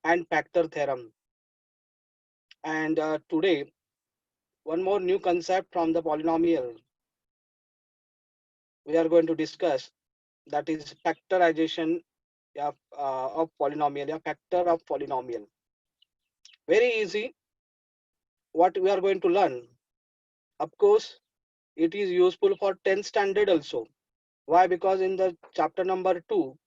and factor theorem. And today, one more new concept from the polynomial we are going to discuss, that is factorization of polynomial, factor of polynomial. Very easy. What we are going to learn, of course, it is useful for 10th standard also. Why? Because in the chapter number 2,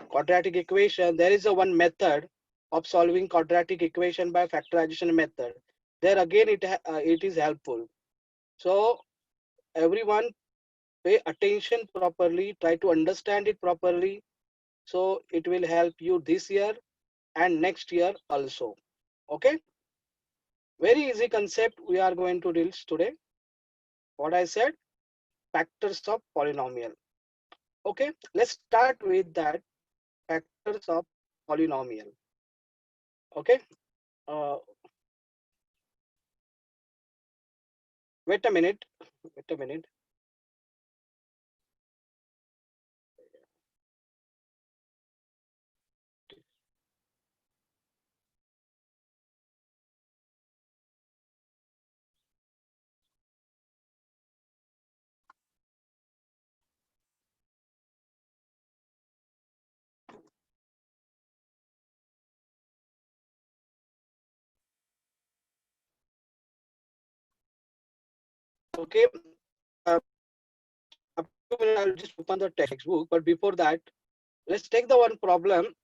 quadratic equation, there is a one method of solving quadratic equation by factorization method. There again it is helpful. So everyone pay attention properly, try to understand it properly. So it will help you this year and next year also. Okay. Very easy concept we are going to deal today. What I said, factors of polynomial. Okay, let's start with that, factors of polynomial. Okay, uh, wait a minute. Wait a minute. Okay, up to a minute, I'll just open the textbook. But before that, let's take the one problem: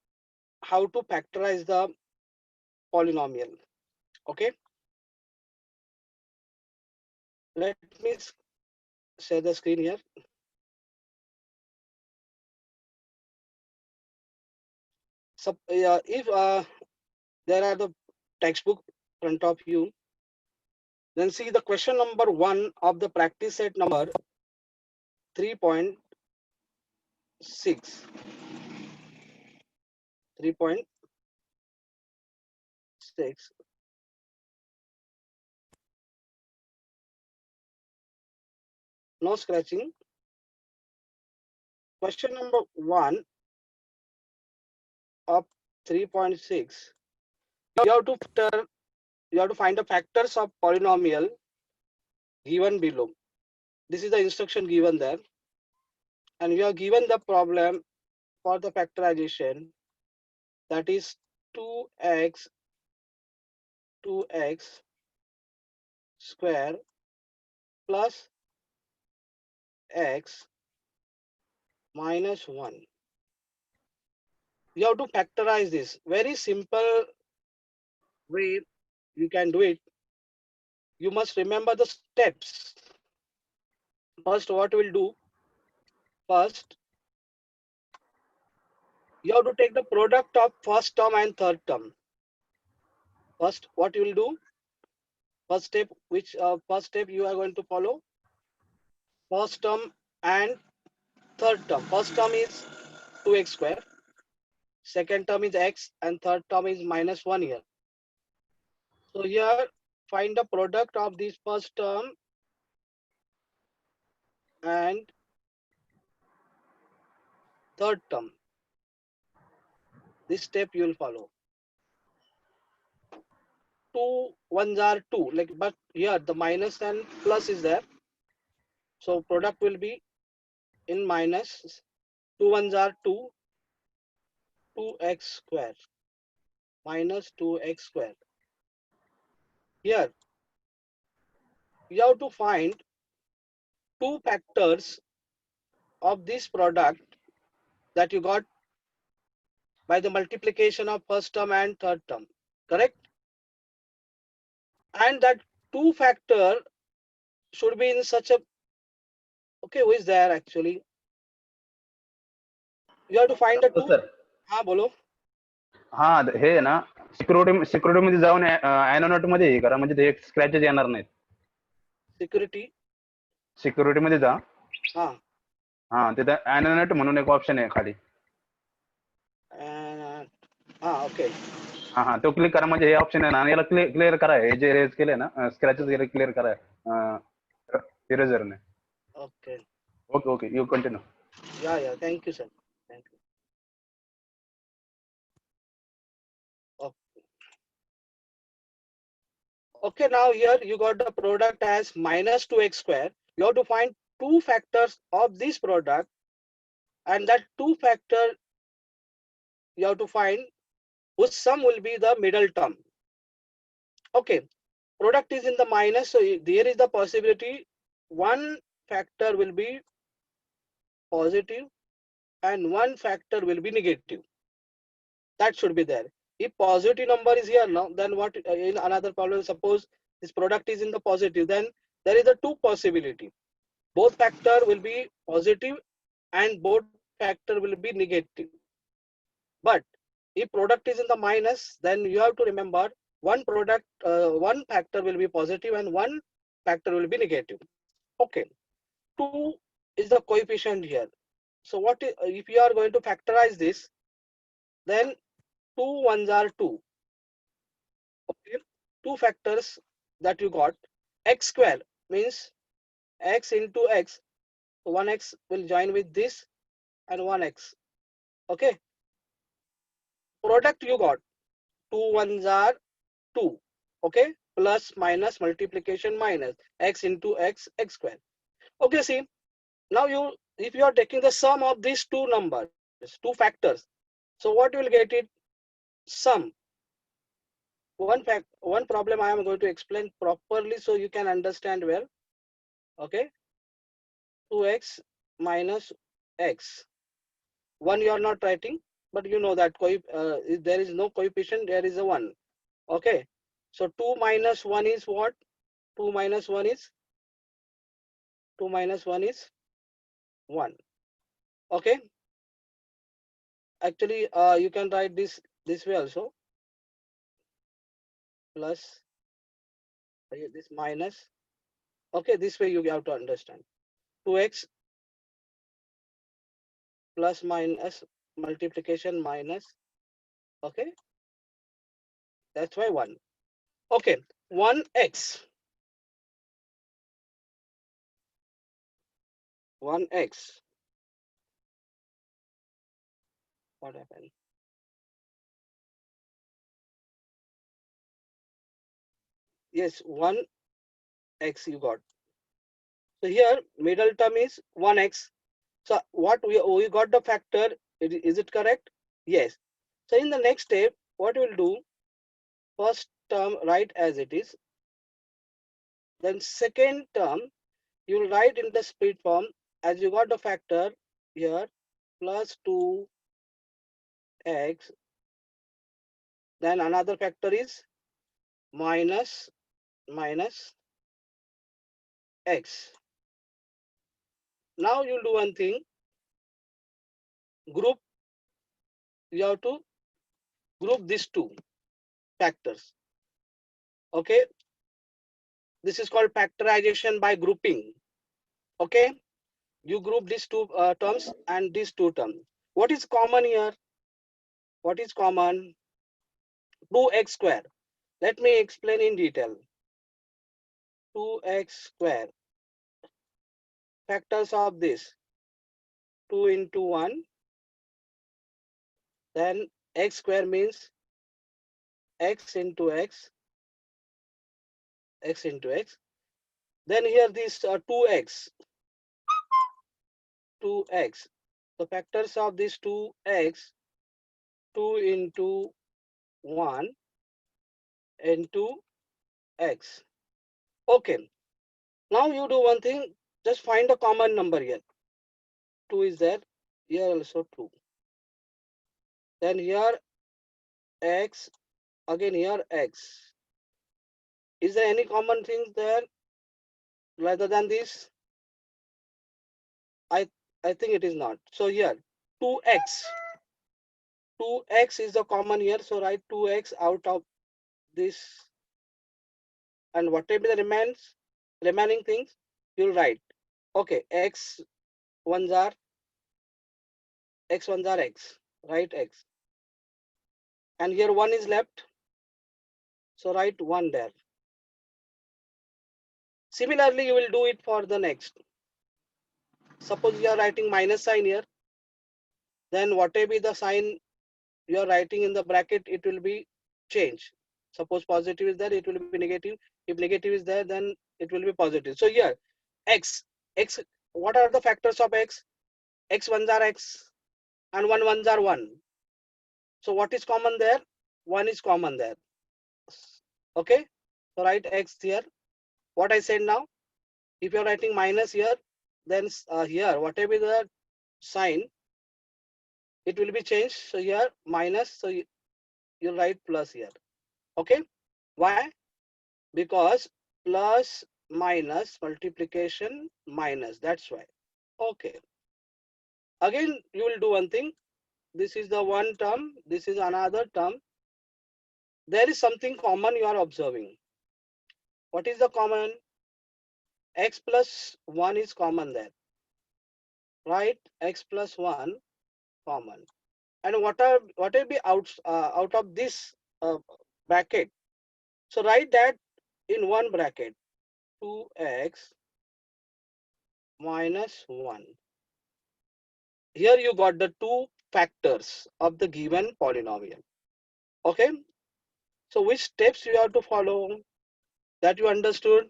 how to factorize the polynomial. Okay, let me share the screen here. So, if there are the textbook in front of you, then see the question number 1 of the practice set number 3.6. 3.6. No scratching. Question number 1 of 3.6. You have to find the factors of polynomial given below. This is the instruction given there, and we are given the problem for the factorization, that is 2x square plus x minus 1. You have to factorize this. Very simple way you can do it. You must remember the steps. First, what we'll do, first, you have to take the product of first term and third term. First, what you will do, first step you are going to follow, first term and third term. First term is 2x square, second term is x, and third term is minus 1 here. So here, find the product of this first term and third term. This step you will follow. 2 ones are 2, like, but here the minus and plus is there. So product will be in minus. 2 ones are 2, 2x square minus 2x square. Here you have to find two factors of this product that you got by the multiplication of first term and third term, correct? And that two factor should be in such a, okay, who is there actually? You have to find the two. Sir Ha, bolo. हा हे ना security मध्ये जाऊन अॅनोनोट मध्ये हे करा, म्हणजे ते scratches येणार नाहीत. सिक्युरिटी मध्ये जा. हा हा, तिथे अॅनोनोट म्हणून एक ऑप्शन आहे खाली. ओके. हा हा, तो क्लिक करा, म्हणजे हे ऑप्शन आहे ना, याला क्लिअर करा. हे जे रेज केले ना स्क्रॅचेस वगैरे क्लिअर करा इरेजरने. Okay okay okay, you continue. या thank you sir, thank you. Okay, now here you got the product as minus 2x square. You have to find two factors of this product, and that two factor you have to find whose sum will be the middle term. Okay, product is in the minus, so there is the possibility one factor will be positive and one factor will be negative. That should be there. If positive number is here now, then what in another problem, suppose this product is in the positive, then there is a two possibility. Both factor will be positive and both factor will be negative. But if product is in the minus, then you have to remember one factor will be positive and one factor will be negative. Okay, 2 is the coefficient here. So if you are going to factorize this, then 2 ones are 2. Okay, two factors that you got. X square means x into x. So 1x will join with this and 1x. Okay, product you got 2 ones are 2. Okay, plus minus multiplication minus x into x square. Okay, see, now if you are taking the sum of these two numbers, two factors, so what you will get it? Sum. One problem I am going to explain properly so you can understand well. Okay, 2x minus x. One you are not writing, but you know that if there is no coefficient, there is a 1. Okay, so 2 minus 1 is what? 2 minus 1 is 2 minus 1 is 1. Okay, actually you can write this way also, plus this minus. Okay, this way you have to understand. 2x plus minus multiplication minus. Okay, that's why 1. Okay, 1x 1x. What happened? Yes, 1x you got. So here middle term is 1x. So what we got the factor, is it correct? Yes. So in the next step, what we'll do, first term write as it is, then second term you will write in the split form as you got the factor here, plus 2x, then another factor is minus x. Now you'll do one thing, group, you have to group these two factors. Okay, this is called factorization by grouping. Okay, you group these two terms and these two terms. What is common here? What is common? 2x square. Let me explain in detail. 2x square. Factors of this 2 into 1. Then x square means x into x, x into x. Then here this 2x, 2x. The factors of this 2x, 2 into 1 into x. Okay. Now you do one thing, just find a common number here. 2 is there, here also 2. Then here x, again here x. Is there any common things there rather than this? I think it is not. So here 2x. 2x is the common here, so write 2x out of this, and whatever the remaining things you'll write. Okay, x ones are x, write x, and here 1 is left, so write 1 there. Similarly you will do it for the next. Suppose you are writing minus sign here, then whatever the sign you are writing in the bracket, it will be changed. Suppose positive is there, it will be negative. If negative is there, then it will be positive. So here, x, what are the factors of x? X ones are x and one ones are 1. So what is common there? 1 is common there. Okay, so write x here. What I said now, if you're writing minus here, then here, whatever the sign, it will be changed. So here minus, so you write plus here. Okay, why? Because plus minus multiplication minus, that's why. Okay, again you will do one thing. This is the one term, this is another term. There is something common you are observing. What is the common? X plus 1 is common there, right? X plus 1 common. And what will be out of this bracket? So write that in one bracket, 2x minus 1. Here you got the two factors of the given polynomial. Okay, so which steps you have to follow? That you understood?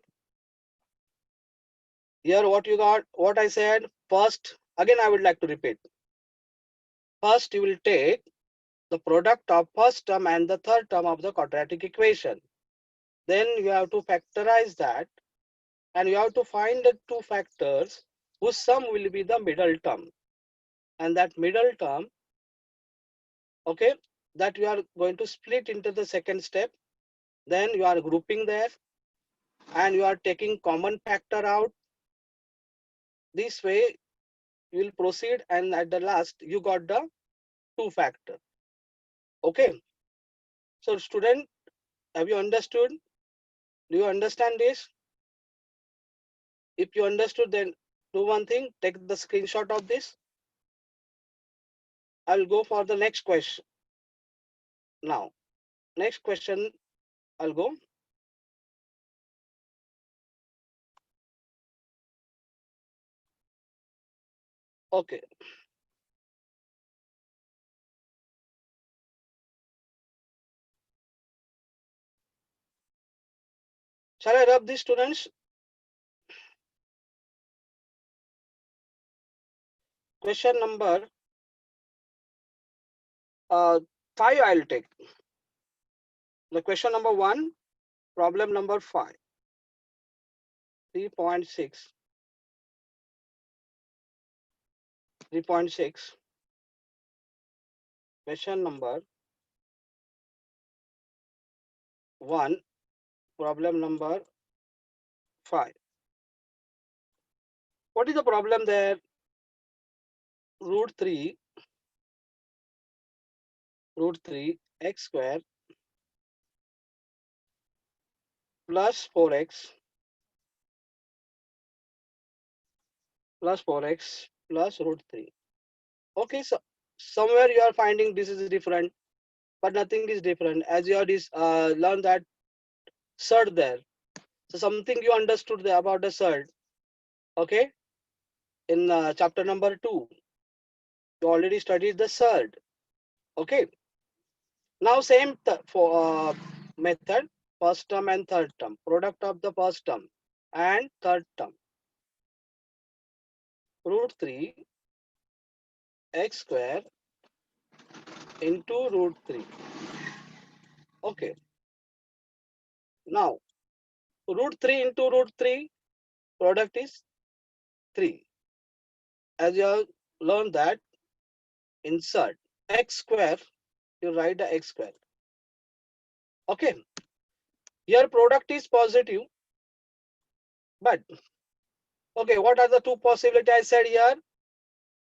Here what you got, what I said, first, again I would like to repeat. First you will take the product of first term and the third term of the quadratic equation. Then you have to factorize that, and you have to find the two factors whose sum will be the middle term. And that middle term, okay, that you are going to split into the second step. Then you are grouping there, and you are taking common factor out. This way you will proceed, and at the last you got the two factor. Okay, so student, have you understood? Do you understand this? If you understood, then do one thing, take the screenshot of this. I'll go for the next question. Now, next question, I'll go. Okay. Shall I rub these students? Question number 5 I'll take. The question number 1, problem number 5. 3.6. 3.6. Question number 1, problem number 5. What is the problem there? Root 3 x square plus 4x plus root 3. Okay, so somewhere you are finding this is different, but nothing is different as you have learned that surd there. So something you understood there about the surd. Okay, in chapter number 2, you already studied the surd. Okay, now same for method, first term and third term, product of the first term and third term, root 3 x square into root 3. Okay, now root 3 into root 3, product is 3. As you have learned that, insert x square, you write the x square. Okay, here product is positive, but okay, what are the two possibilities I said here?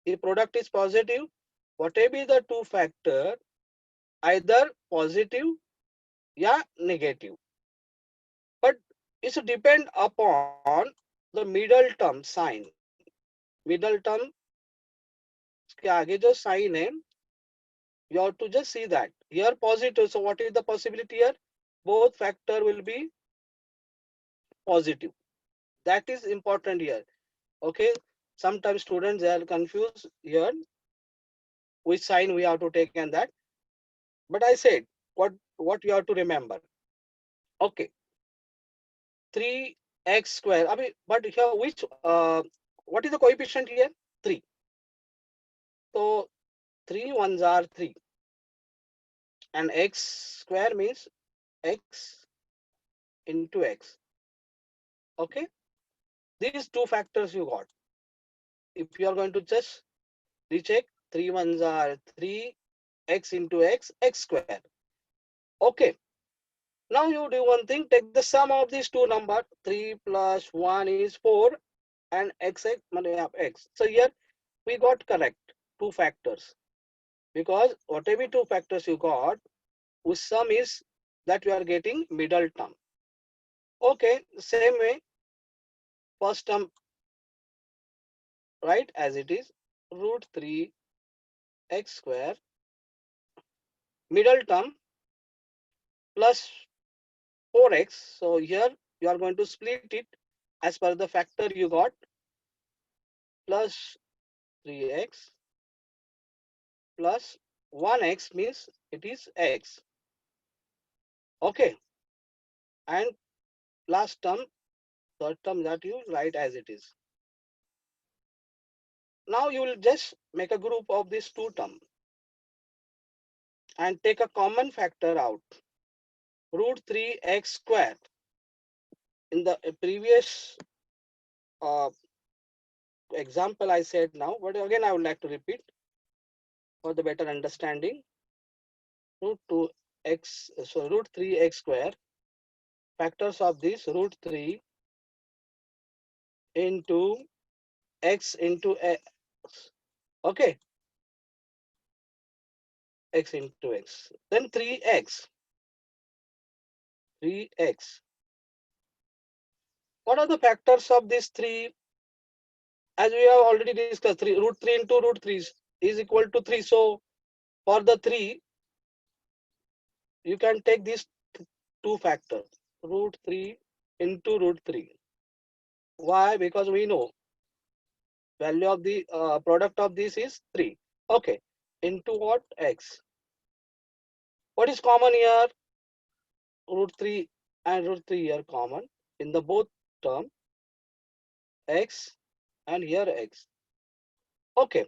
If product is positive, whatever be the two factor, either positive या negative, but it depend upon the middle term sign. Middle term के आगे जो sign है, you have to just see that here positive. So what is the possibility here? Both factor will be positive. That is important here. Okay, sometimes students they are confused here which sign we have to take and that. But I said what you have to remember. Okay, 3x square. I mean, but here which what is the coefficient here? 3. So 3 ones are 3, and x square means x into x. Okay, these two factors you got. If you are going to just recheck, 3 ones are 3, x into x, x square. Okay, now you do one thing, take the sum of these two numbers. 3 plus 1 is 4, and x x. So here we got correct two factors, because whatever two factors you got, whose sum is that you are getting middle term. Okay, same way, first term right as it is, root 3 x square, middle term plus 4x. So here you are going to split it as per the factor you got, plus 3x plus 1x means it is x. Okay, and last term, third term, that you write as it is. Now you will just make a group of these two terms and take a common factor out, root 3x squared. In the previous uh, example I said now, but again I would like to repeat for the better understanding. Root 2x, so root 3x square, factors of this root 3 into x into x. Okay, x into x. Then 3x. 3x. What are the factors of these three? As we have already discussed, root 3 into root 3 is equal to 3. So for the 3, you can take these two factors, root 3 into root 3. Why? Because we know value of the product of this is 3. Okay, into what? X. What is common here? Root 3 and root 3 are common in the both term, x and here x. Okay,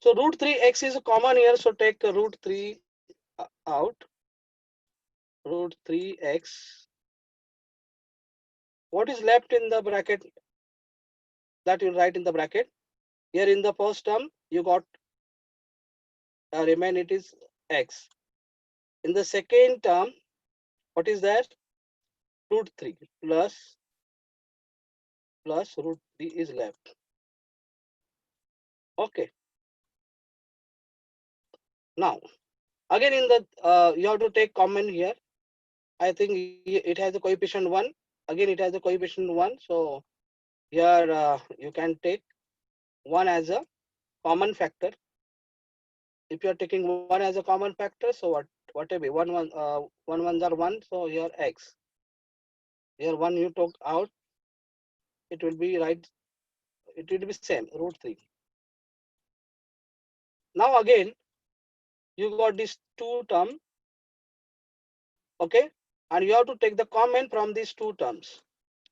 so root 3x is common here, so take root 3 out, root 3x. What is left in the bracket? That you write in the bracket. Here in the first term, you got remain it is x. In the second term, what is that? Root 3 plus root 3 is left. Okay. Now, again in the you have to take common here. I think it has a coefficient 1. Again, it has a coefficient 1. So here you can take 1 as a common factor. If you are taking 1 as a common factor, so whatever 1 ones are 1. So here x. Here 1 you took out, it will be right. It will be same, root 3. Now again, you got this two term. Okay, and you have to take the common from these two terms.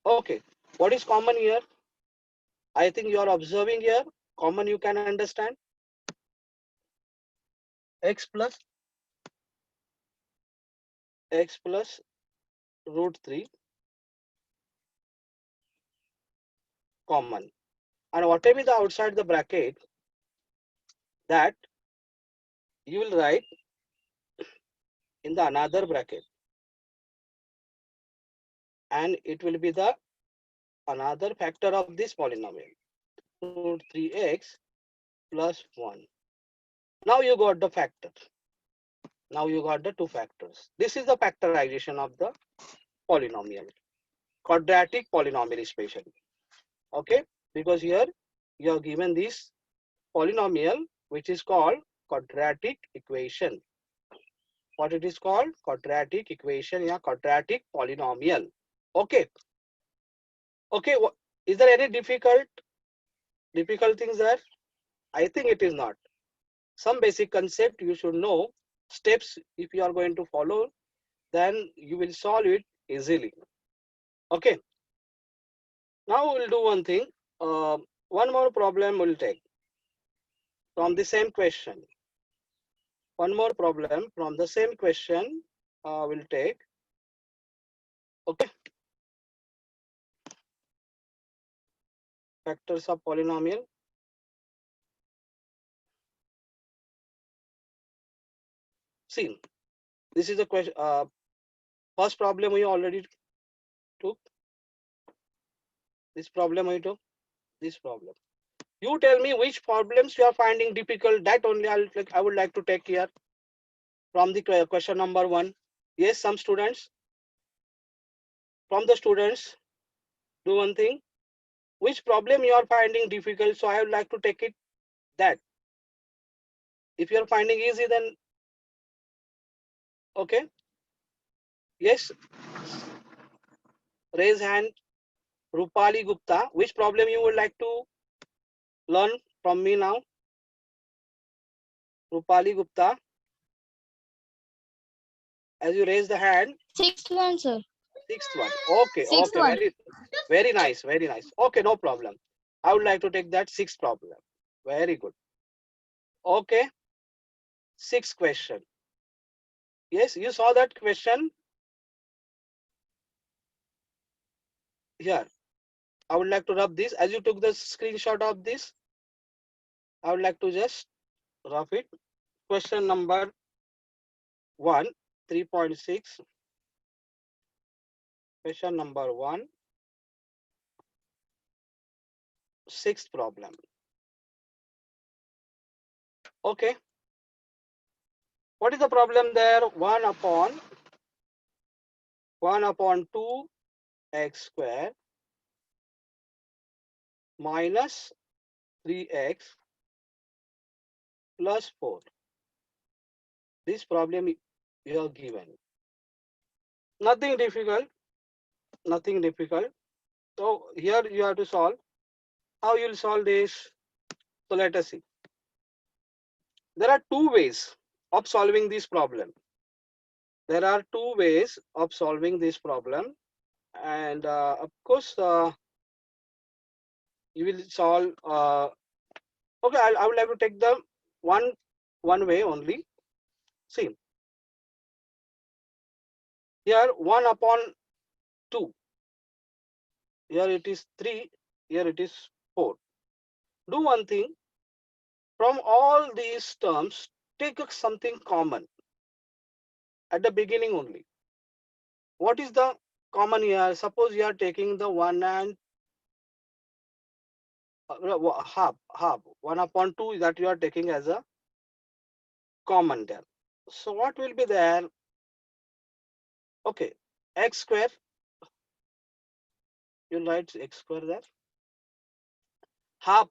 Okay, what is common here? I think you are observing here. Common you can understand. X plus root 3 common, and whatever the outside the bracket, that you will write in the another bracket, and it will be the another factor of this polynomial, root 3x plus 1. Now you got the factor. Now you got the two factors. This is the factorization of the polynomial, quadratic polynomial especially. Okay, because here you are given this polynomial which is called quadratic equation. What it is called? Quadratic equation, yeah, quadratic polynomial. Okay, okay. Is there any difficult things there? I think it is not. Some basic concept you should know, steps if you are going to follow, then you will solve it easily. Okay. Now we'll do one thing. One more problem we'll take from the same question. One more problem from the same question we'll take. Okay. Factors of polynomial. See, this is the question. First problem we already took. This problem we took. This problem. You tell me which problems you are finding difficult. That only I would like to take here from the question number 1. Yes, some students. From the students, do one thing. Which problem you are finding difficult? So I would like to take it that. If you are finding easy, then okay. Yes. Raise hand. Rupali Gupta. Which problem you would like to learn from me now? Rupali Gupta. As you raise the hand. Sixth one, sir. Sixth one. Okay. Sixth Okay. one. Very nice. Very nice. Okay. No problem. I would like to take that sixth problem. Very good. Okay. Sixth question. Yes, you saw that question here. I would like to rub this. As you took the screenshot of this, I would like to just rub it. Question number 1, 3.6. Question number 1, sixth problem. Okay. What is the problem there? 1 upon 2x square minus 3x plus 4. This problem you are given. Nothing difficult. Nothing difficult. So here you have to solve. How you will solve this? So let us see. There are two ways of solving this problem. There are two ways of solving this problem, and of course you will solve. Okay, I would like to take the one way only. See, here 1 upon 2. Here it is 3. Here it is 4. Do one thing. From all these terms, take something common at the beginning only. What is the common here? Suppose you are taking the 1 and half 1 upon 2 that you are taking as a common there. So what will be there? Okay, x square. You'll write x square there. Half.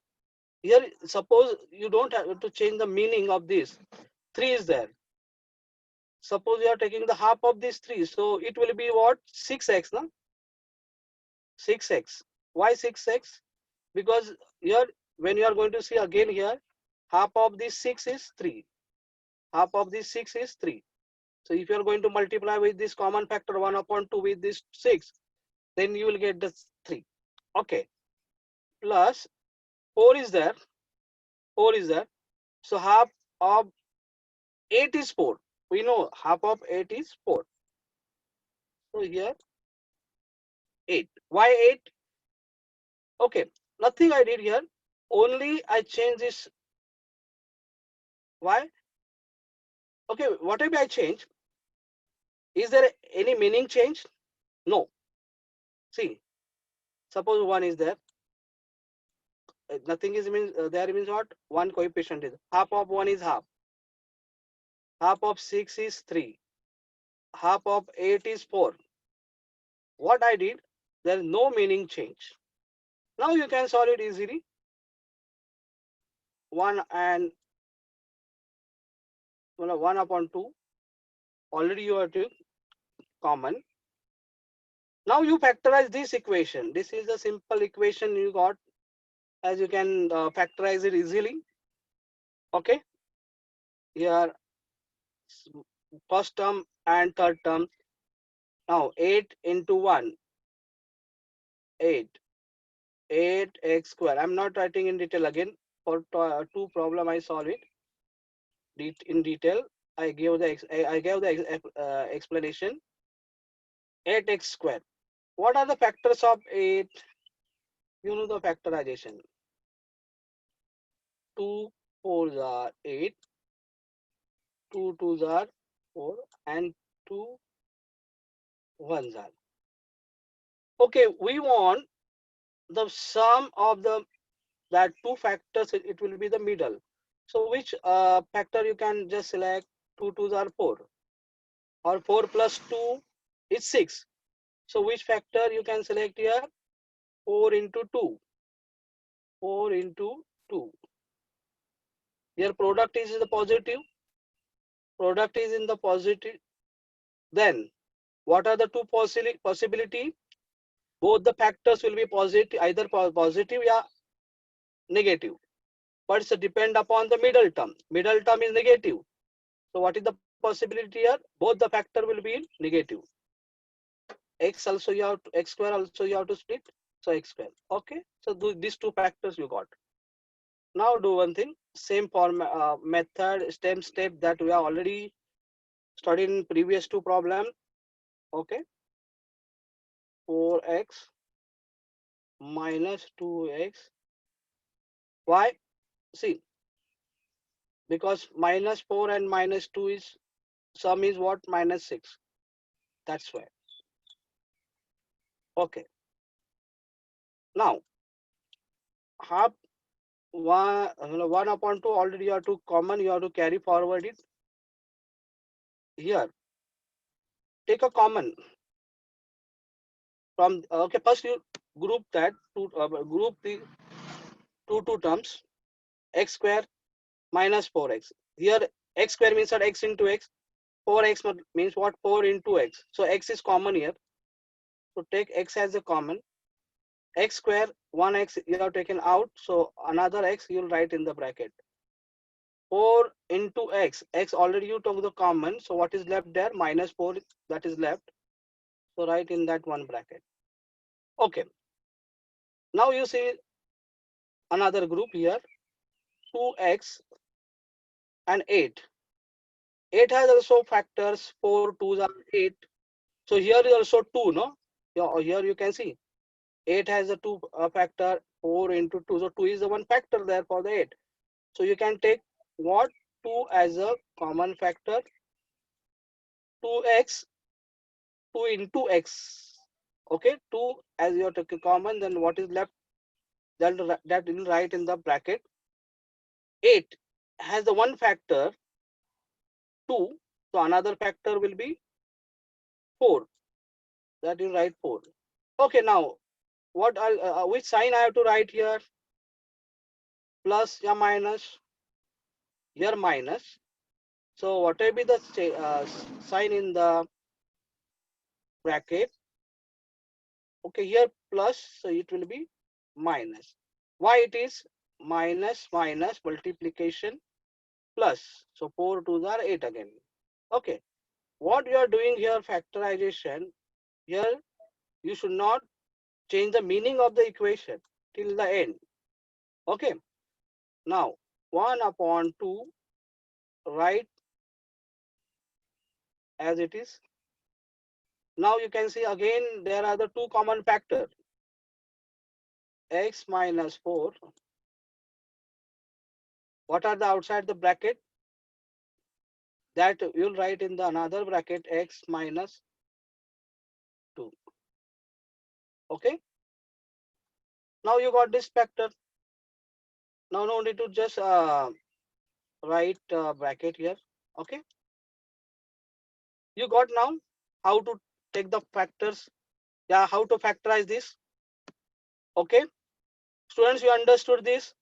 Here, suppose you don't have to change the meaning of this. 3 is there. Suppose you are taking the half of this 3. So it will be what? 6x, no? 6x. Why 6x? Because here, when you are going to see again here, half of this 6 is 3. Half of this 6 is 3. So if you are going to multiply with this common factor 1 upon 2 with this 6, then you will get the 3. Okay. Plus 4 is there. 4 is there. So half of 8 is 4. We know half of 8 is 4. So here 8. Why 8? Okay. Nothing I did here. Only I change this. Why? Okay. Whatever I change, is there any meaning change? No. See, suppose 1 is there. Nothing is means there means what? 1 coefficient is half of 1 is half. Half of 6 is 3. Half of 8 is 4. What I did, there is no meaning change. Now you can solve it easily. 1 and 1 upon 2. Already you have to common. Now you factorize this equation. This is a simple equation you got. As you can factorize it easily. Okay. Here first term and third term. Now 8 into 1, 8. 8x square. I'm not writing in detail again. For two problem, I solve it in detail. I gave the explanation. 8x square. What are the factors of 8? You know the factorization. 2 4s are 8, 2 2s are 4, and 2 1s are. Okay, we want the sum of the that two factors. It will be the middle. So which factor you can just select? 2 2s are 4, or 4 plus 2 is 6. So which factor you can select here? 4 into 2. 4 into 2. Here product is the positive. Product is in the positive. Then what are the two possibility? Both the factors will be positive, either positive or negative. But it's depend upon the middle term. Middle term is negative. So what is the possibility here? Both the factor will be negative. X also you have to, x square also you have to split. So x square. Okay. So these two factors you got. Now do one thing. Same form method, same step that we have already studied in previous two problem. Okay. 4x minus 2x. Why? See, because minus 4 and minus 2 is sum is what? Minus 6. That's why. Okay. Now half 1 upon 2 already you have to common, you have to carry forward it. Here take a common from okay, first you group that group the two terms, x square minus 4x. Here x square means that x into x, 4x means what? 4 into x. So x is common here. So take x as a common. X square, 1x you have taken out, so another x you'll write in the bracket. 4 into x, x already you took the common, so what is left there? Minus 4, that is left. So write in that one bracket. Okay. Now you see another group here, 2x and 8. 8 has also factors, 4 2s are 8. So here is also 2, no? Here you can see 8 has a 2 factor, 4 into 2. So 2 is the one factor there for the 8. So you can take what? 2 as a common factor, 2x, 2 into x. Okay, 2 as you take a common, then what is left? That will write in the bracket. 8 has the one factor, 2. So another factor will be 4. That is write 4. Okay, now what which sign I have to write here? Plus or minus? Here minus. So what will be the sign in the bracket? Okay, here plus, so it will be minus. Why it is minus minus multiplication plus? So 4 2s are 8 again. Okay, what you are doing here, factorization, here you should not change the meaning of the equation till the end. Okay, now 1 upon 2, write as it is. Now you can see again there are the two common factors, x minus 4. What are the outside the bracket? That you'll write in the another bracket, x minus 2. Okay. Now you got this factor. Now no need to just write bracket here. Okay. You got now how to take the factors. Yeah, how to factorize this. Okay. Students, you understood this?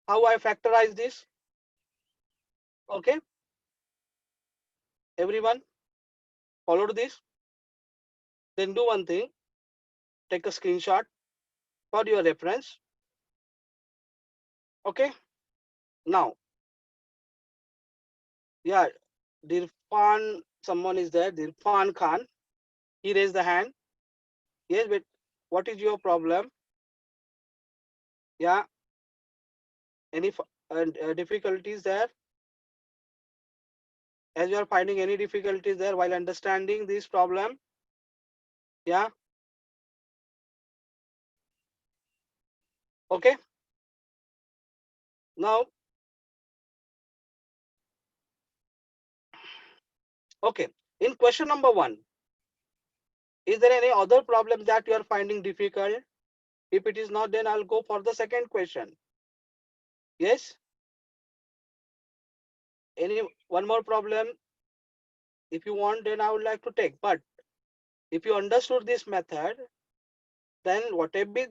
How I factorize this? Okay. Everyone followed this? Then do one thing. Take a screenshot for your reference. Okay. Now, yeah, Dirfan, someone is there. Dirfan Khan. He raised the hand. Yes, but what is your problem? Yeah, any difficulties there? As you are finding any difficulties there while understanding this problem? Yeah. Okay. Now, okay. In question number 1, is there any other problem that you are finding difficult? If it is not, then I'll go for the second question. Yes. Any one more problem? If you want, then I would like to take. But if you understood this method, then whatever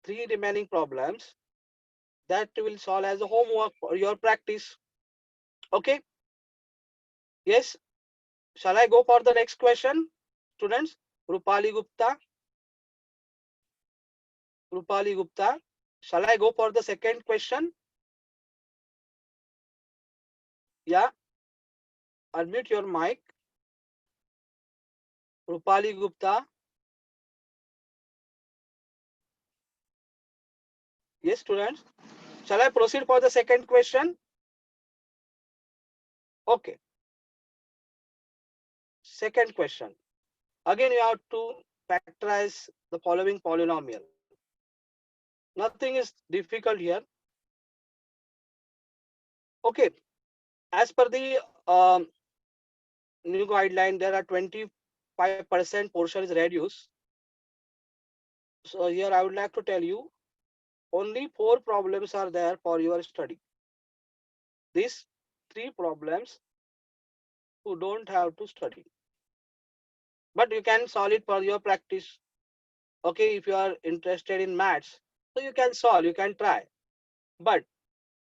3 remaining problems that will solve as a homework for your practice. Okay. Yes. Shall I go for the next question, students? Rupali Gupta. Rupali Gupta. Shall I go for the second question? Yeah. Unmute your mic. Rupali Gupta. Yes, students. Shall I proceed for the second question? Okay. Second question. Again, you have to factorize the following polynomial. Nothing is difficult here. Okay. As per the new guideline, there are 25% portion is reduced. So here I would like to tell you, only 4 problems are there for your study. These 3 problems you don't have to study, but you can solve it for your practice. Okay, if you are interested in maths, so you can solve, you can try, but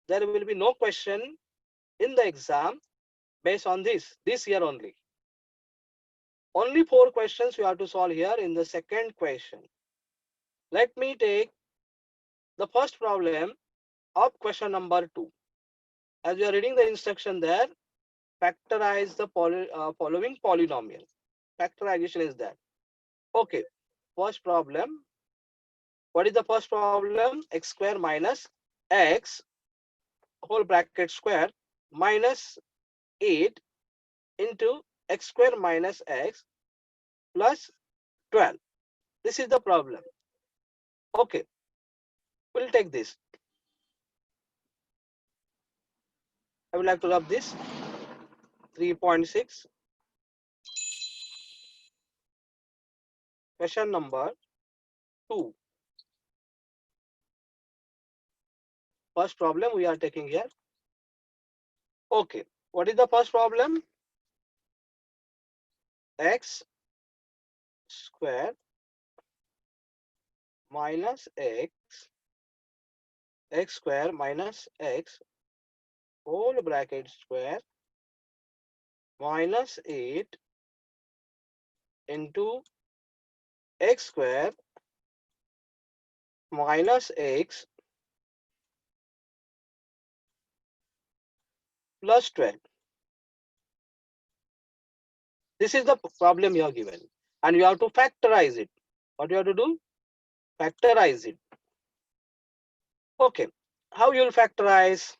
there will be no question in the exam based on this year only. Only 4 questions you have to solve here in the second question. Let me take the first problem of question number 2. As you are reading the instruction there, factorize the following polynomial. Factorization is there. Okay, first problem. What is the first problem? X square minus x whole bracket square minus 8 into x square minus x plus 12. This is the problem. Okay, we'll take this. I would like to rub this 3.6. Question number 2. First problem we are taking here. Okay, what is the first problem? X square minus x square minus x whole bracket square minus 8 into x square minus x plus 12. This is the problem you are given, and you have to factorize it. What you have to do? Factorize it. Okay, how you will factorize?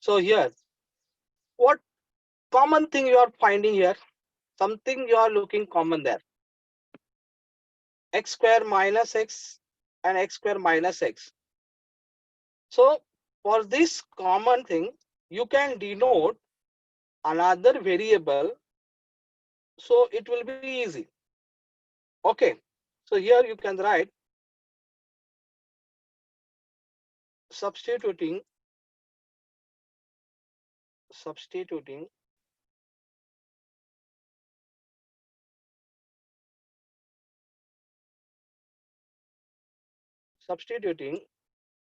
So here, what common thing you are finding here? Something you are looking common there. X square minus x and x square minus x. So for this common thing, you can denote another variable, so it will be easy. Okay, so here you can write substituting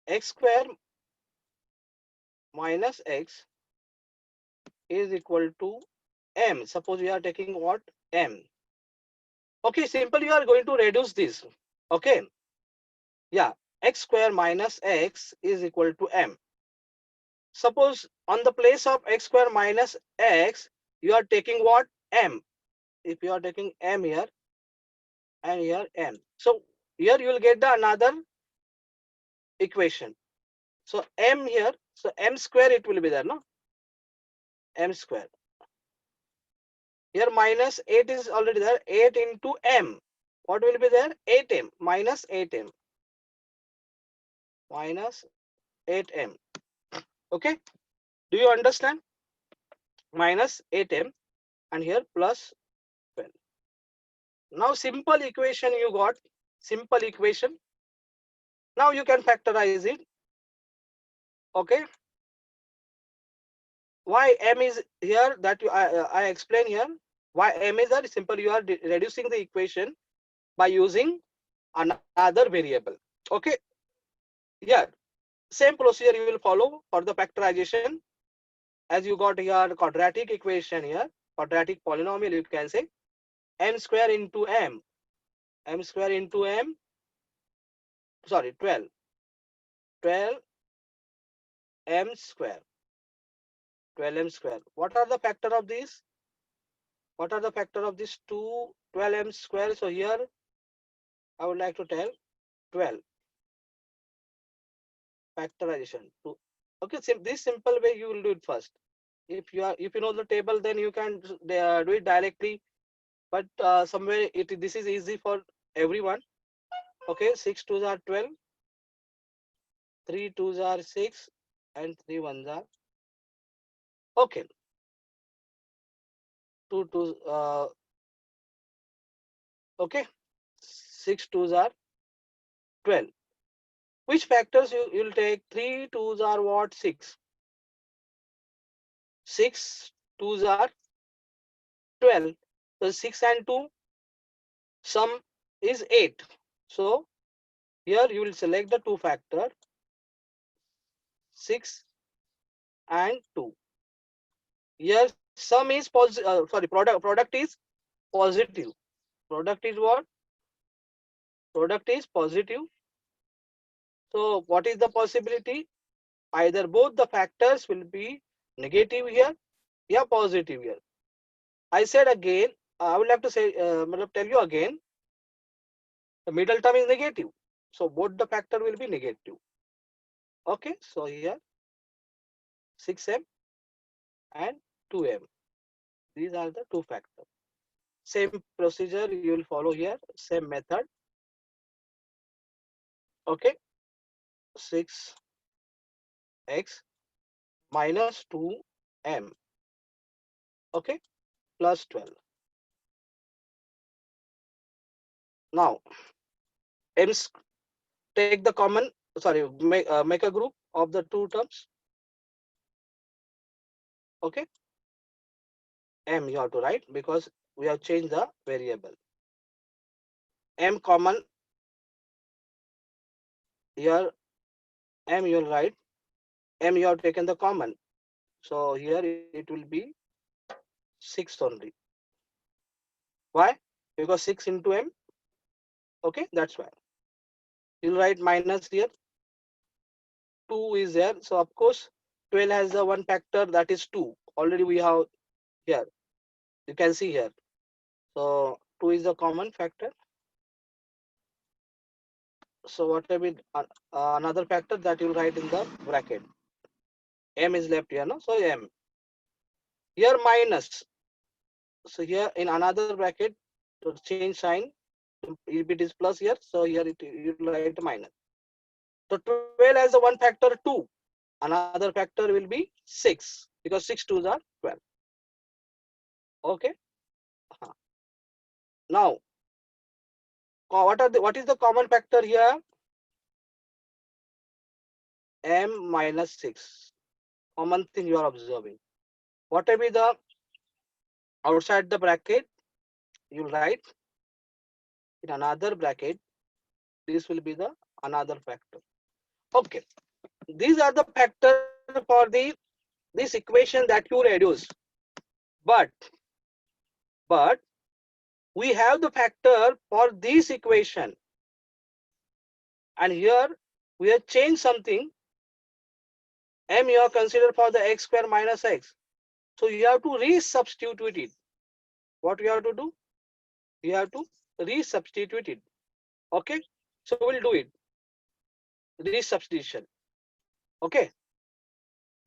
x square minus x is equal to m. Suppose we are taking what? M. Okay, simple, you are going to reduce this. Okay, yeah, x square minus x is equal to m. Suppose on the place of x square minus x, you are taking what? M. If you are taking m here, and here m. So here you will get the another equation. So m here, so m square it will be there, no? M square. Here minus 8 is already there. 8 into m. What will be there? 8m minus 8m minus 8m. Okay. Do you understand? Minus 8m and here plus 12. Now simple equation you got. Simple equation. Now you can factorize it. Okay. Why m is here that I explain here. Why m is that simple. You are reducing the equation by using another variable. Okay. Yeah. Same procedure you will follow for the factorization. As you got here quadratic equation here, quadratic polynomial you can say m square into m square into m, sorry 12 m square, 12m square. What are the factor of these? What are the factor of this 12m square? So here I would like to tell 12 factorization to. Okay, this simple way you will do it first. If you know the table, then you can do it directly. But somewhere this is easy for everyone. Okay, 6 2s are 12, 3 2s are 6, and 3 1s are okay. 2 2s okay. 6 2s are 12. Which factors you'll take? 3 2s are what? 6. 6 2s are 12. So 6 and 2 sum is 8. So here you will select the two factor 6 and 2. Here sum is positive. Sorry, product is positive. Product is what? Product is positive. So what is the possibility? Either both the factors will be negative here, yeah, positive here. I said again, I would like to say, tell you again, the middle term is negative. So both the factor will be negative. Okay, so here 6m and 2m. These are the two factors. Same procedure you will follow here, same method. Okay, 6x minus 2m. Okay, plus 12. Now, m take the common, sorry, make a group of the two terms. Okay, m you have to write because we have changed the variable. M common here, m you will write, m you have taken the common. So here it will be 6 only. Why? Because 6 into m. Okay, that's why. You'll write minus here. 2 is there. So of course 12 has the one factor that is 2. Already we have here. You can see here. So 2 is the common factor. So what will be another factor that you'll write in the bracket? M is left here, no? So M. Here minus. So here in another bracket to change sign, if it is plus here, so here you write minus. So 12 has the one factor 2. Another factor will be 6 because 6 2s are 12. Okay. Now what is the common factor here? M minus 6. Common thing you are observing. What will be the outside the bracket? You write in another bracket. This will be the another factor. Okay. These are the factor for this equation that you reduce. But we have the factor for this equation. And here we have changed something. M you have considered for the x square minus x. So you have to resubstitute it. What you have to do? You have to resubstitute it. Okay, so we'll do it. Resubstitution. Okay,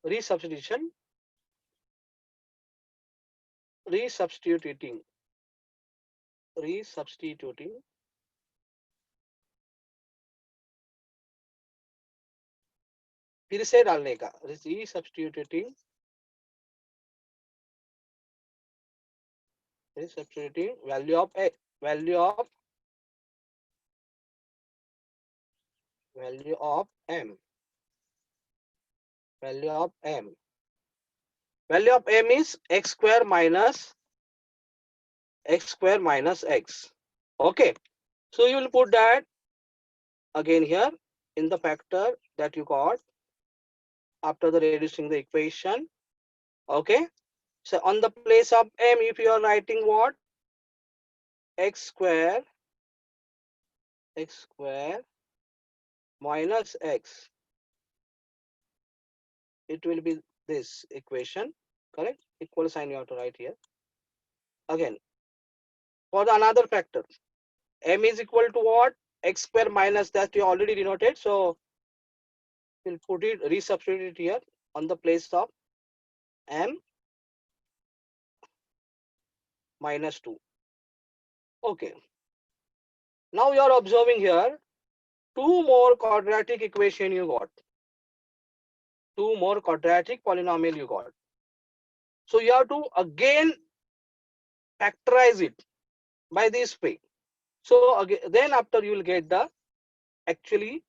resubstitution, resubstituting, resubstituting. फिर से डालने का, resubstituting, resubstituting value of a, value of m, value of m. Value of m is x square minus x. Okay, so you will put that again here in the factor that you got after the reducing the equation. Okay, so on the place of m, if you are writing what, x square minus x, it will be this equation, correct? Equal sign you have to write here. Again, for the another factor, m is equal to what, x square minus, that you already denoted, so we'll put it, resubstitute it here on the place of m minus 2. Okay, now you are observing here two more quadratic equation you got, two more quadratic polynomial you got. So you have to again factorize it by this way. So again, then after you will get the actually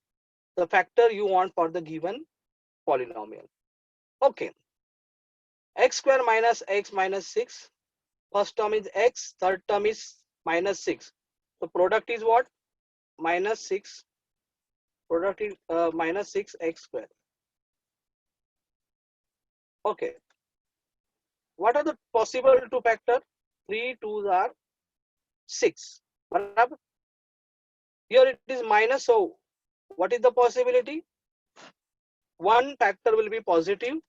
the factor you want for the given polynomial. Okay, x square minus x minus 6. First term is x, third term is minus 6. So product is what? Minus 6. Product is minus 6x square. Okay. What are the possible two factor? 3 2s are 6. Here it is minus, so what is the possibility? One factor will be positive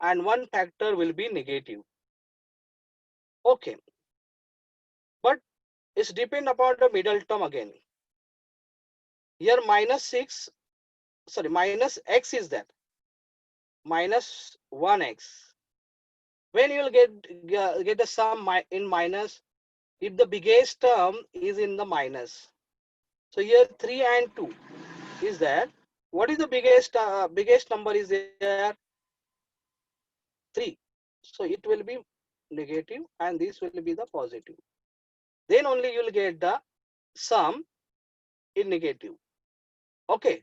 and one factor will be negative. Okay. But it's depend upon the middle term again. Here minus 6, sorry, minus x is that. Minus 1x. When you will get the sum in minus, if the biggest term is in the minus. So here 3 and 2 is that. What is the biggest number is there? 3. So it will be negative and this will be the positive. Then only you will get the sum in negative. Okay.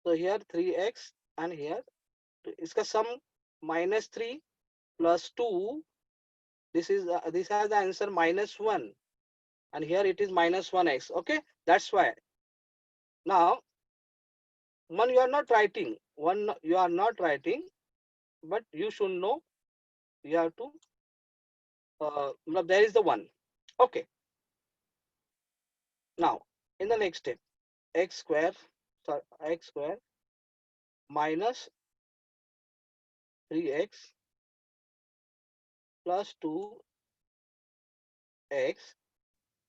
So here 3x and here iska sum minus 3 plus 2. This has the answer minus 1. And here it is minus 1x. Okay, that's why. Now, one you are not writing, but you should know you have to, there is the 1. Okay. Now, in the next step, x square minus 3x plus 2x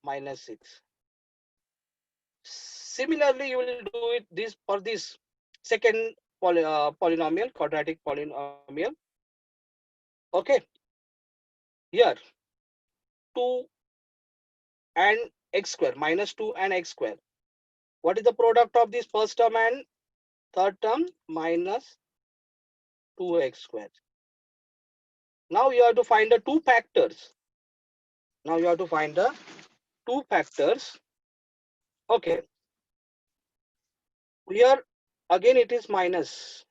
minus 6. Similarly, you will do it this for this second polynomial, quadratic polynomial. Okay, here 2 and x square, minus 2 and x square. What is the product of this first term and third term? Minus 2x square. Now you have to find the two factors. Okay, here again it is minus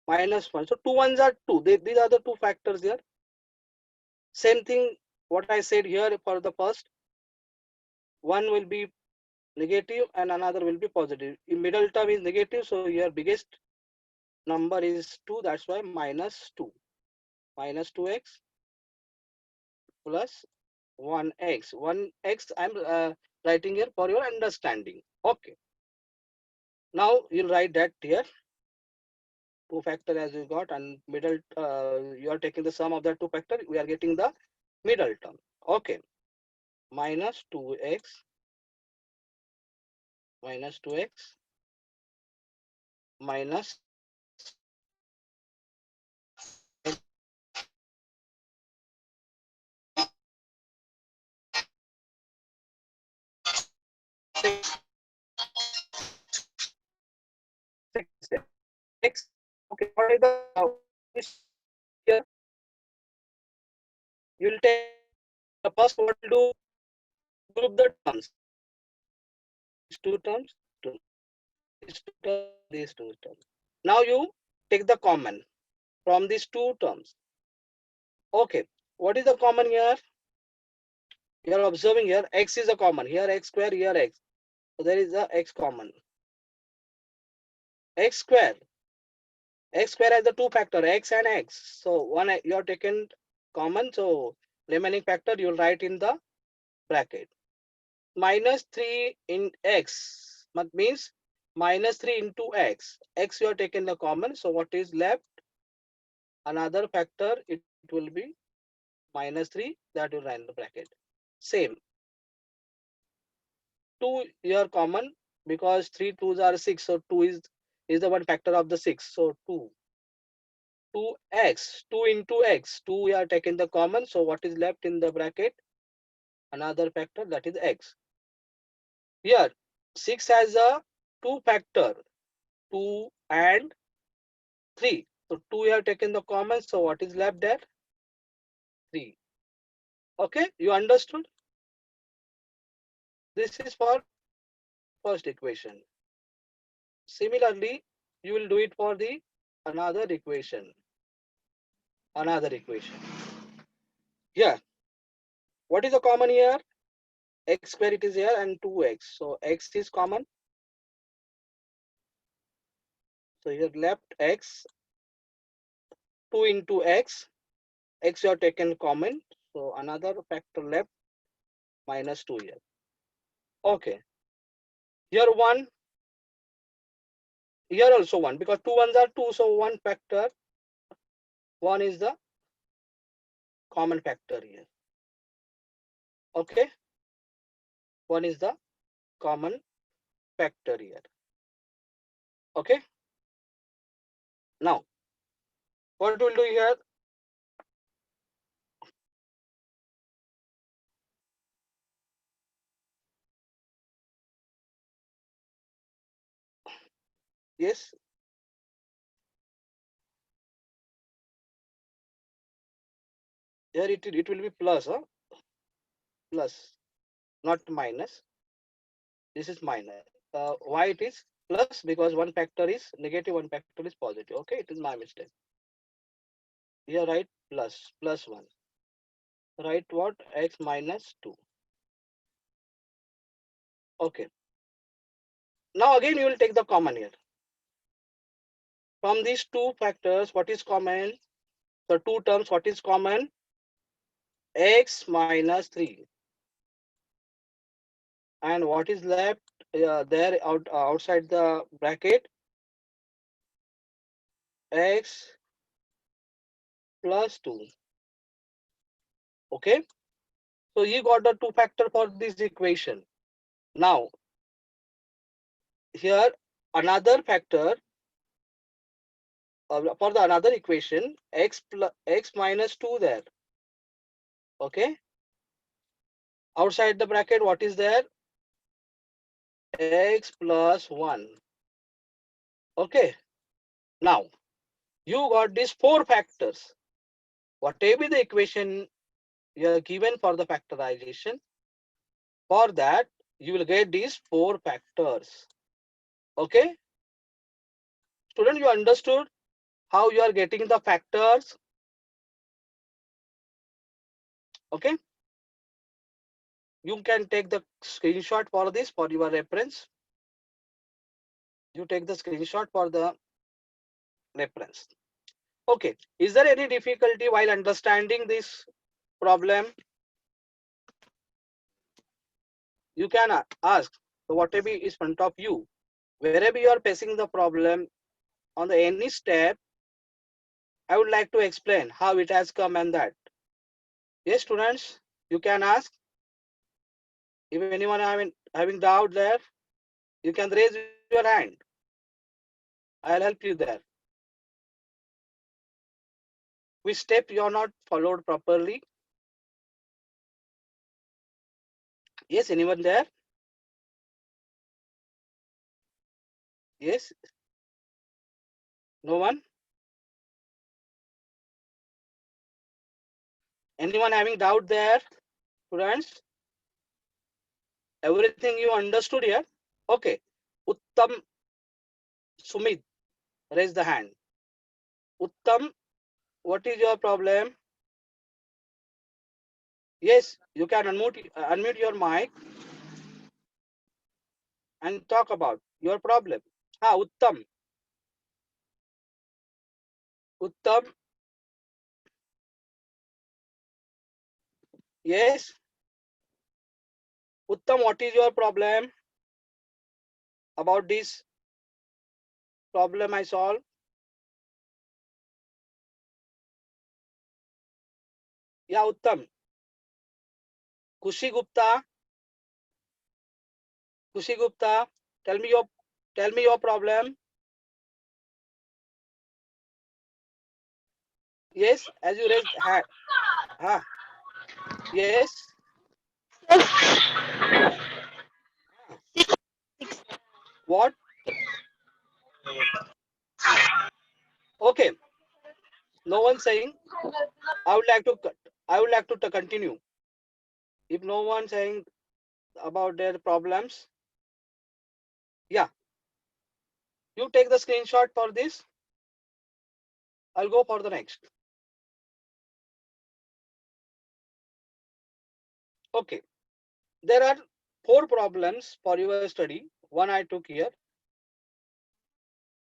1. So 2 ones are 2. These are the two factors here. Same thing what I said here for the first. One will be negative and another will be positive. In middle term is negative, so your biggest number is 2. That's why minus 2. Minus 2x plus 1x. 1x I'm writing here for your understanding. Okay. Now you'll write that here. Two factor as you got, and middle you are taking the sum of the two factor. We are getting the middle term. Okay. minus 2x minus 6x. Okay, what is the here? You will take the first. What will do? Group the terms. These two terms, these two terms, these two terms. Now you take the common from these two terms. Okay, what is the common here? You are observing here x is a common. Here x square, here x. So there is a x common. X square. X square has the two factor x and x. So one you are taken common. So remaining factor you will write in the bracket. Minus 3 in x means minus 3 into x. X you are taken the common. So what is left? Another factor, it will be minus 3, that will write in the bracket. Same. 2 here common because 3 2s are 6. So 2 is the one factor of the 6. So 2x, 2 into x. 2 we are taking the common. So what is left in the bracket? Another factor, that is x. Here 6 has a two factor, 2 and 3. So 2 we have taken the common. So what is left there? 3. Okay, you understood? This is for first equation. Similarly, you will do it for the another equation. Yeah. What is the common here? X square it is here and 2x. So x is common. So here left x, 2 into x. X you have taken common. So another factor left, minus 2 here. Okay. Here 1. Here also 1 because 2 ones are 2. So one factor. 1 is the common factor here. Okay. 1 is the common factor here. Okay. Now, what we'll do here? Yes. Here it will be plus, huh? Plus, not minus. This is minus. Why it is plus? Because one factor is negative, one factor is positive. Okay, it is my mistake. Here write plus 1. Write what? X minus 2. Okay. Now again you will take the common here. From these two factors, what is common? The two terms, what is common? X minus 3. And what is left there outside the bracket? X plus 2. Okay. So you got the two factor for this equation. Now, here another factor for the another equation, x minus 2 there. Okay. Outside the bracket, what is there? X plus 1. Okay. Now, you got these four factors. Whatever the equation you are given for the factorization, for that, you will get these four factors. Okay. Student, you understood how you are getting the factors? Okay. You can take the screenshot for this for your reference. You take the screenshot for the reference. Okay. Is there any difficulty while understanding this problem? You can ask. So whatever is front of you, wherever you are facing the problem on the any step, I would like to explain how it has come and that. Yes, students, you can ask. If anyone having doubt there, you can raise your hand. I'll help you there. Which step you are not followed properly? Yes, anyone there? Yes? No one? Anyone having doubt there, students? Everything you understood here? Okay. Uttam Sumit, raise the hand. Uttam, what is your problem? Yes, you can unmute your mic and talk about your problem. Uttam. Uttam. Yes. Uttam, what is your problem about this problem I solved? Yeah, Uttam. Kushi Gupta. Kushi Gupta, tell me your problem. Yes, as you raised hand. Yes. What? Okay. No one saying. I would like to continue. If no one saying about their problems, yeah. You take the screenshot for this. I'll go for the next. Okay. There are 4 problems for your study. One I took here.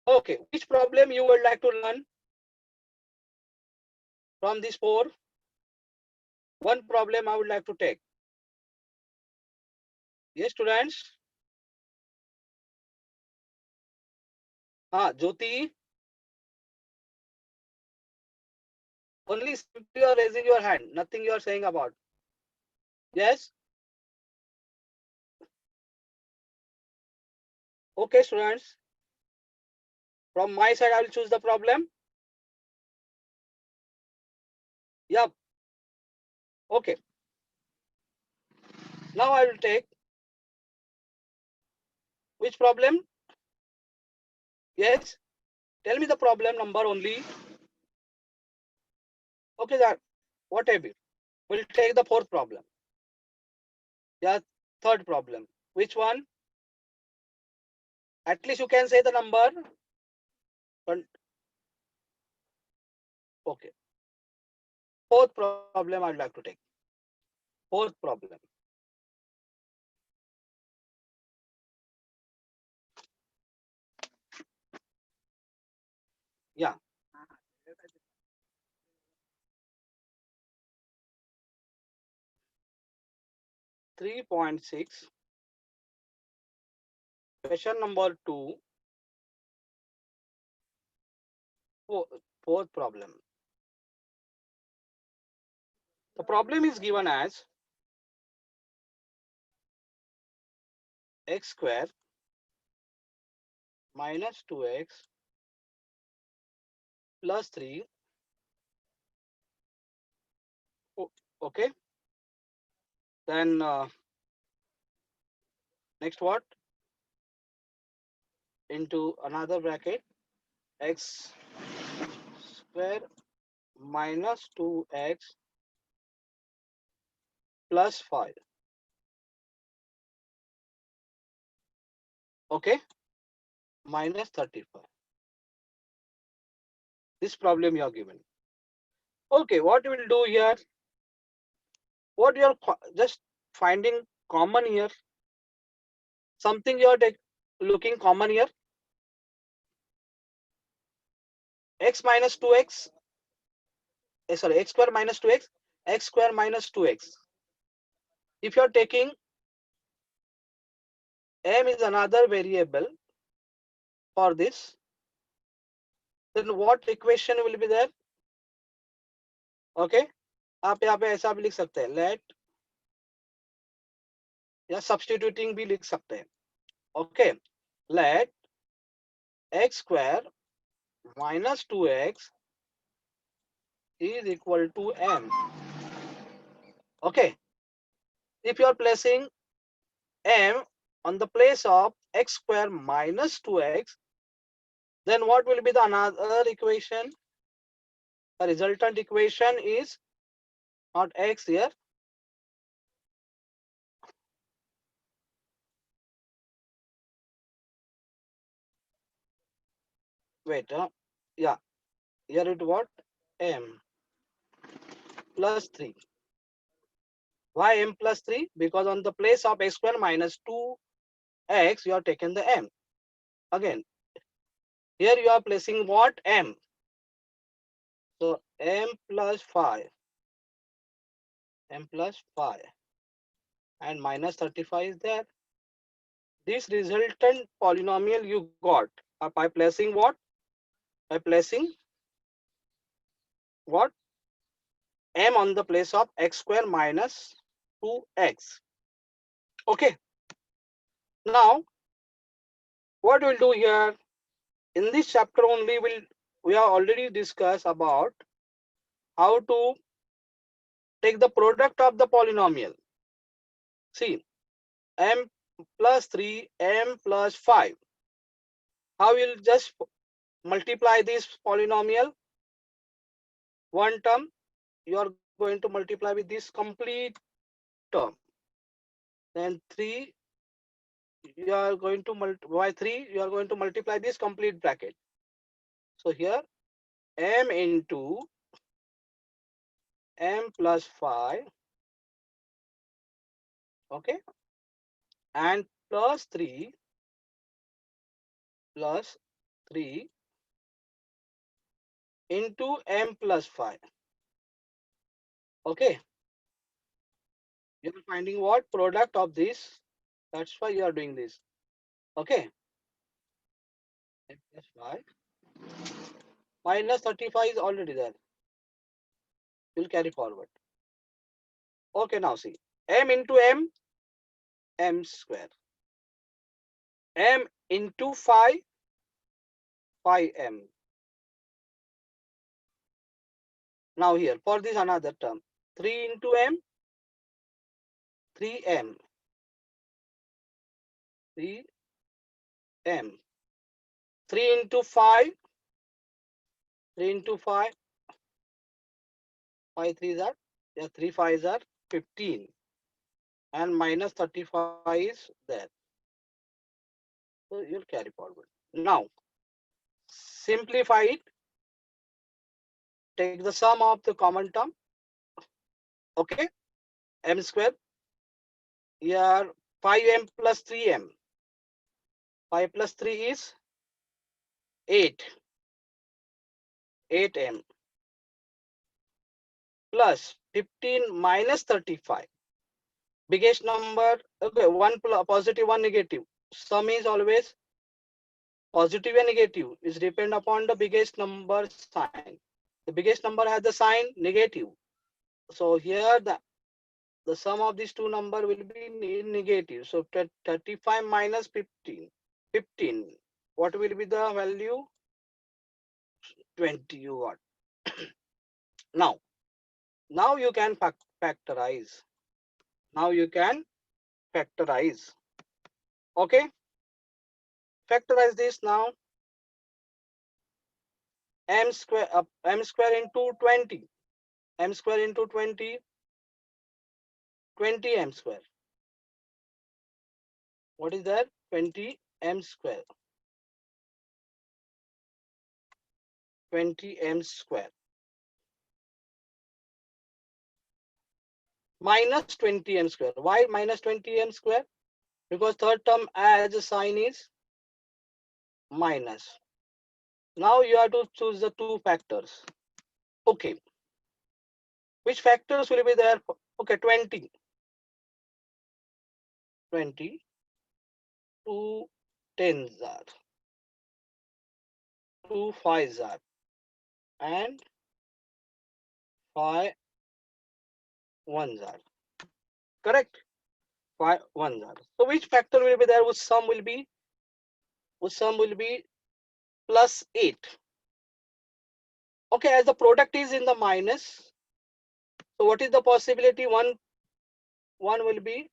Okay. Which problem you would like to learn from these 4? One problem I would like to take. Yes, students. Jyoti. Only simply you are raising your hand. Nothing you are saying about. Yes. Okay, students. From my side, I will choose the problem. Yep. Okay. Now I will take which problem? Yes. Tell me the problem number only. Okay, that whatever. We'll take the 4th problem. Yeah, 3rd problem. Which one? At least you can say the number. Okay. 4th problem I'd like to take. 4th problem. Yeah. 3.6. Question number 2. 4th problem. The problem is given as x square minus 2x plus 3. Okay. Then next what? Into another bracket x square minus 2x plus 5. Okay. Minus 35. This problem you are given. Okay. What we will do here? What you are just finding common here? Something you are looking common here? X minus 2x. Sorry, x square minus 2x. X square minus 2x. If you are taking m is another variable for this, then what equation will be there? Okay. आप यहाँ पे ऐसा भी लिख सकते हैं. Let या substituting भी लिख सकते हैं. Okay, let x square minus 2x is equal to m. Okay, if you are placing m on the place of x square minus 2x, then what will be the another equation? The resultant equation is not x here. Wait, yeah, here it what? M plus 3. Why m plus 3? Because on the place of x square minus 2x, you are taken the m. Again, here you are placing what? M. So m plus 5. M plus 5. And minus 35 is there. This resultant polynomial you got by placing what? By placing what? M on the place of x square minus 2x. Okay. Now, what we'll do here, in this chapter only, we have already discussed about how to take the product of the polynomial. See, m plus 3, m plus 5. How will just multiply this polynomial? One term, you are going to multiply with this complete term. Then 3, you are going to multiply 3, you are going to multiply this complete bracket. So here m into m plus 5, okay, and plus 3 into m plus 5. Okay, you are finding what? Product of this. That's why you are doing this. Okay, m plus 5 minus 35 is already there. You'll carry forward. Okay, now see, m into m, m square. M into 5, 5m. Now here, for this another term, 3 into m, 3m. 3m. 3 into 5, 3 into 5, 5 3s are, yeah, 3 5s are 15. And minus 35 is there. So you'll carry forward. Now, simplify it. Take the sum of the common term. Okay, m square. Here 5m plus 3m. 5 plus 3 is 8. 8m plus 15 minus 35. Biggest number, okay, one positive, one negative. Sum is always positive and negative. Is depend upon the biggest number sign. The biggest number has the sign negative. So here the sum of these two number will be negative. So 35 minus 15. 15. What will be the value? 20 you got. Now you can factorize. Now you can factorize. Okay. Factorize this now. M square into 20. M square into 20. 20 m square. What is that? 20 m square. 20 m square. Minus 20 m square. Why minus 20 m square? Because third term as a sign is minus. Now you have to choose the two factors. Okay. Which factors will be there? Okay, 20. 20. 2 10s are. 2 5s are. And 5 1s are. Correct? 5 1 0. So which factor will be there? Whose sum will be plus 8. Okay, as the product is in the minus, so what is the possibility? One will be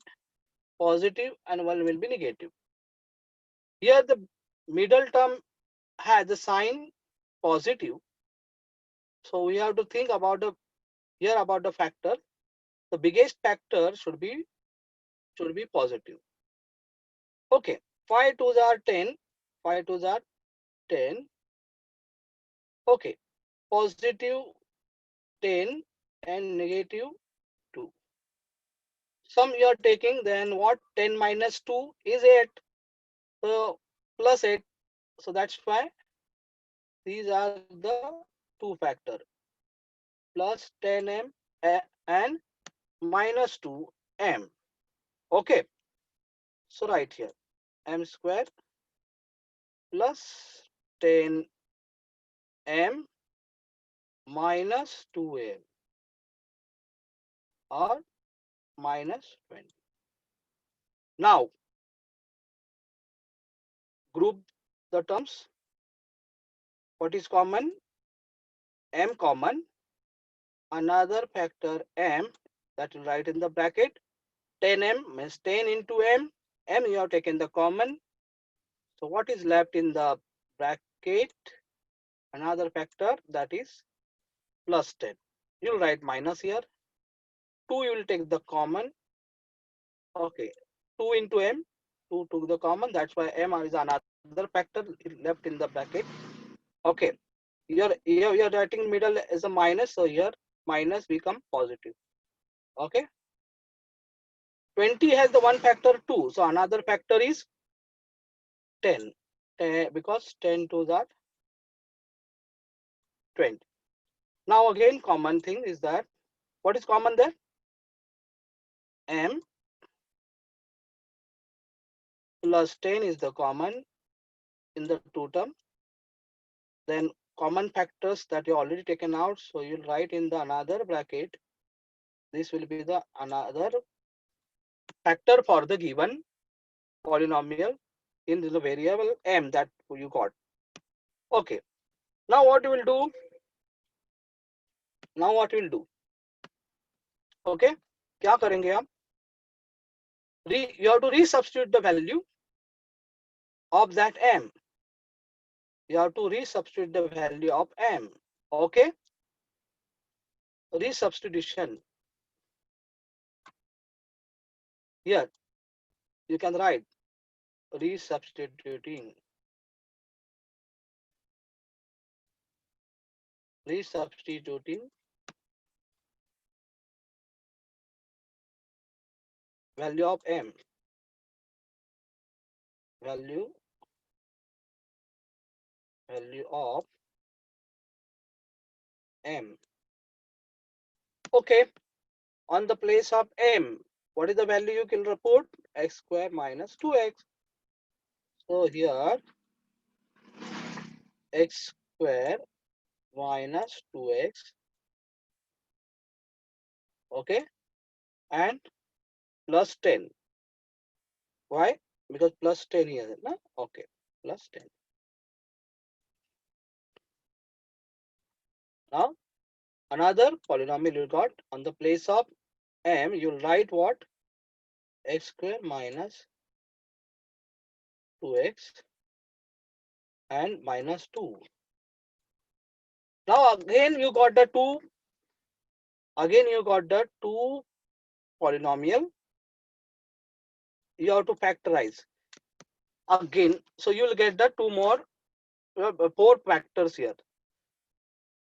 positive and one will be negative. Here the middle term has the sign positive, so we have to think about the factor. The biggest factor should be positive. Okay, 5 2s are 10. 5 2s are 10. Okay, positive 10 and negative 2. Sum you are taking, then what? 10 minus 2 is 8. So plus 8. So that's why these are the two factor. Plus 10m and minus 2m. Okay. So right here, m square plus 10m minus 2m or minus 20. Now group the terms. What is common? M common. Another factor m, that will write in the bracket. 10m means 10 into m. M you have taken the common. So what is left in the bracket? Another factor, that is plus 10. You'll write minus here. 2 you will take the common. Okay. 2 into m. 2 took the common. That's why m is another factor left in the bracket. Okay. You're writing middle as a minus. So here minus become positive. Okay. 20 has the one factor 2. So another factor is 10. Because 10 to that 20. Now again common thing is that, what is common there? M plus 10 is the common in the two term. Then common factors that you already taken out. So you'll write in the another bracket. This will be the another factor for the given polynomial in the variable m that you got. Okay. Now what we'll do? Okay. क्या करेंगे आप? You have to resubstitute the value of that m. You have to resubstitute the value of m. Okay. Resubstitution. Here you can write resubstituting value of m, value of m. Okay, on the place of m, what is the value you can report? X square minus 2x. So here x square minus 2x. Okay, and plus 10. Why? Because plus 10 here. No? Okay, plus 10. Now another polynomial you got. On the place of m, you'll write what? X square minus 2x and minus 2. Now again you got the two. Again you got the two polynomial. You have to factorize again. So you will get the two more, 4 factors here.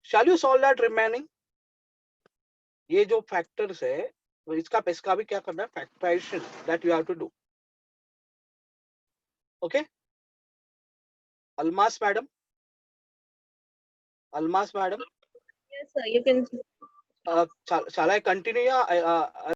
Shall you solve that remaining? ये जो factors है, इसका भी क्या करना है? Factorization that you have to do. Okay. Almas madam. Yes, sir. You can. Shall I continue?